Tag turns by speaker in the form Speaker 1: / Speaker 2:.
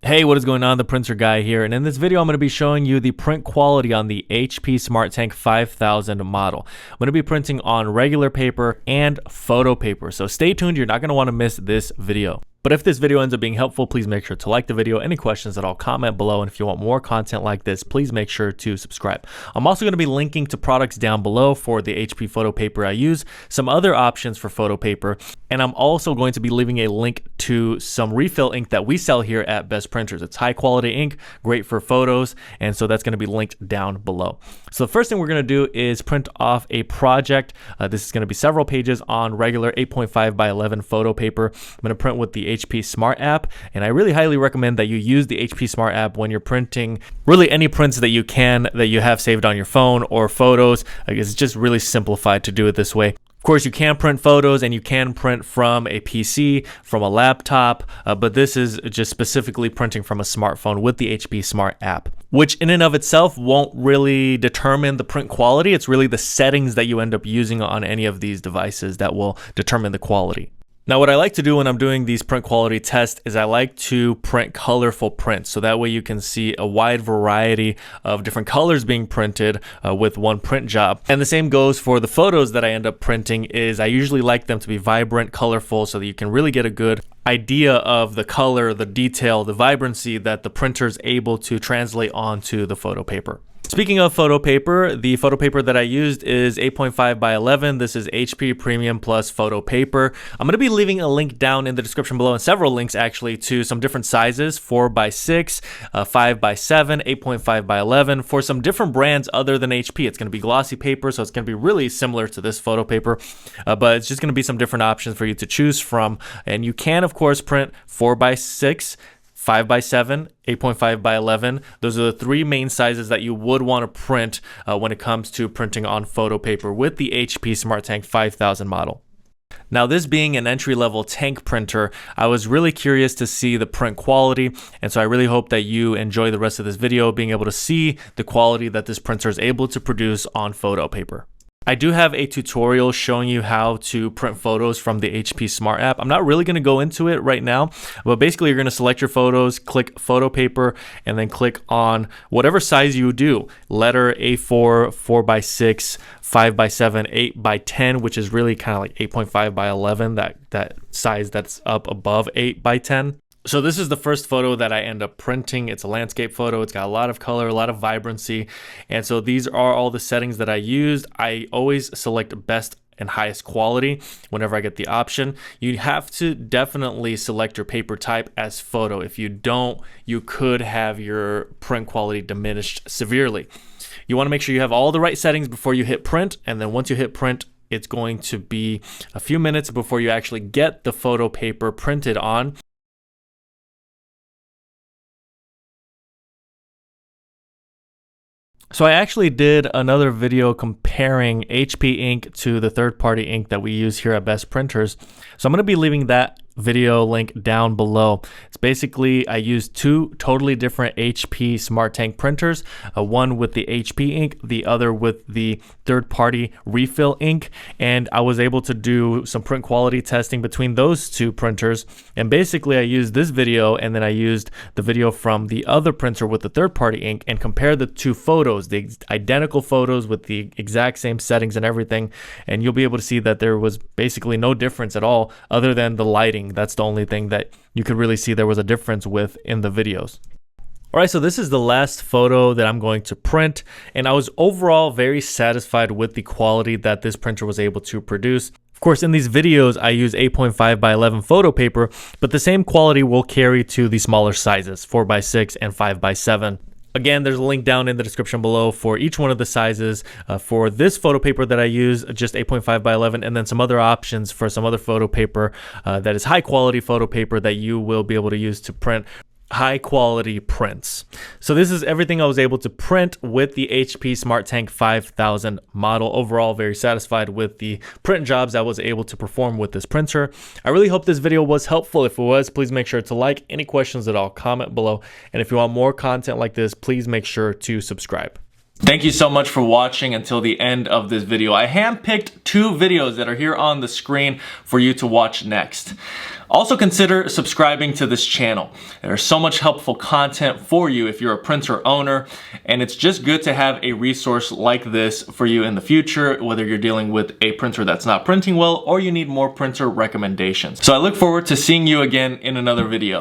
Speaker 1: Hey, what is going on? The printer guy here, and in this video I'm going to be showing you the print quality on the HP SmartTank 5000 model. I'm going to be printing on regular paper and photo paper, so stay tuned. You're not going to want to miss this video. But if this video ends up being helpful, please make sure to like the video. Any questions at all, comment below. And if you want more content like this, please make sure to subscribe. I'm also going to be linking to products down below for the HP photo paper I use, some other options for photo paper, and I'm also going to be leaving a link to some refill ink that we sell here at Best Printers. It's high quality ink, great for photos, and so that's going to be linked down below. So the first thing we're going to do is print off a project. This is going to be several pages on regular 8.5 by 11 photo paper. I'm going to print with the HP Smart app, and I really highly recommend that you use the HP Smart app when you're printing really any prints that you have saved on your phone or photos. It's just really simplified to do it this way. Of course, you can print photos and you can print from a PC, from a laptop, but this is just specifically printing from a smartphone with the HP Smart app, which in and of itself won't really determine the print quality. It's really the settings that you end up using on any of these devices that will determine the quality. Now, what I like to do when I'm doing these print quality tests is I like to print colorful prints, so that way you can see a wide variety of different colors being printed with one print job. And the same goes for the photos that I end up printing. Is I usually like them to be vibrant, colorful, so that you can really get a good idea of the color, the detail, the vibrancy that the printer is able to translate onto the photo paper. Speaking of photo paper, the photo paper that I used is 8.5 by 11. This is HP Premium Plus photo paper. I'm going to be leaving a link down in the description below, and several links actually, to some different sizes, 4 by 6, 5 by 7, 8.5 by 11 for some different brands other than HP. It's going to be glossy paper, so it's going to be really similar to this photo paper, but it's just going to be some different options for you to choose from. And you can, of course, print 4 by 6, 5 by 7, 8.5 by 11. Those are the three main sizes that you would want to print when it comes to printing on photo paper with the HP SmartTank 5000 model. Now, this being an entry-level tank printer, I was really curious to see the print quality, and so I really hope that you enjoy the rest of this video, being able to see the quality that this printer is able to produce on photo paper. I do have a tutorial showing you how to print photos from the HP Smart app. I'm not really going to go into it right now, but basically you're going to select your photos, click photo paper, and then click on whatever size you do. Letter A4, 4 by 6, 5 by 7, 8 by 10, which is really kind of like 8.5 by 11, that size that's up above 8 by 10. So this is the first photo that I end up printing. It's a landscape photo. It's got a lot of color, a lot of vibrancy. And so these are all the settings that I used. I always select best and highest quality whenever I get the option. You have to definitely select your paper type as photo. If you don't, you could have your print quality diminished severely. You want to make sure you have all the right settings before you hit print. And then once you hit print, it's going to be a few minutes before you actually get the photo paper printed on. So I actually did another video comparing HP ink to the third-party ink that we use here at Best Printers. So I'm going to be leaving that video link down below. It's basically, I used two totally different HP SmartTank printers, one with the HP ink, the other with the third-party refill ink, and I was able to do some print quality testing between those two printers. And basically I used this video, and then I used the video from the other printer with the third-party ink, and compared the two photos, the identical photos with the exact same settings and everything, and you'll be able to see that there was basically no difference at all other than the lighting. That's the only thing that you could really see there was a difference with in the videos. All right, so this is the last photo that I'm going to print, and I was overall very satisfied with the quality that this printer was able to produce. Of course, in these videos, I use 8.5 by 11 photo paper, but the same quality will carry to the smaller sizes, 4 by 6 and 5 by 7. Again, there's a link down in the description below for each one of the sizes. For this photo paper that I use, just 8.5 by 11, and then some other options for some other photo paper that is high quality photo paper that you will be able to use to print high quality prints. So this is everything I was able to print with the HP SmartTank 5000 model. Overall, very satisfied with the print jobs I was able to perform with this printer. I really hope this video was helpful. If it was, please make sure to like. Any questions at all, comment below. And if you want more content like this, please make sure to subscribe. Thank you so much for watching until the end of this video. I handpicked 2 videos that are here on the screen for you to watch next. Also consider subscribing to this channel. There's so much helpful content for you if you're a printer owner, and it's just good to have a resource like this for you in the future, whether you're dealing with a printer that's not printing well or you need more printer recommendations. So I look forward to seeing you again in another video.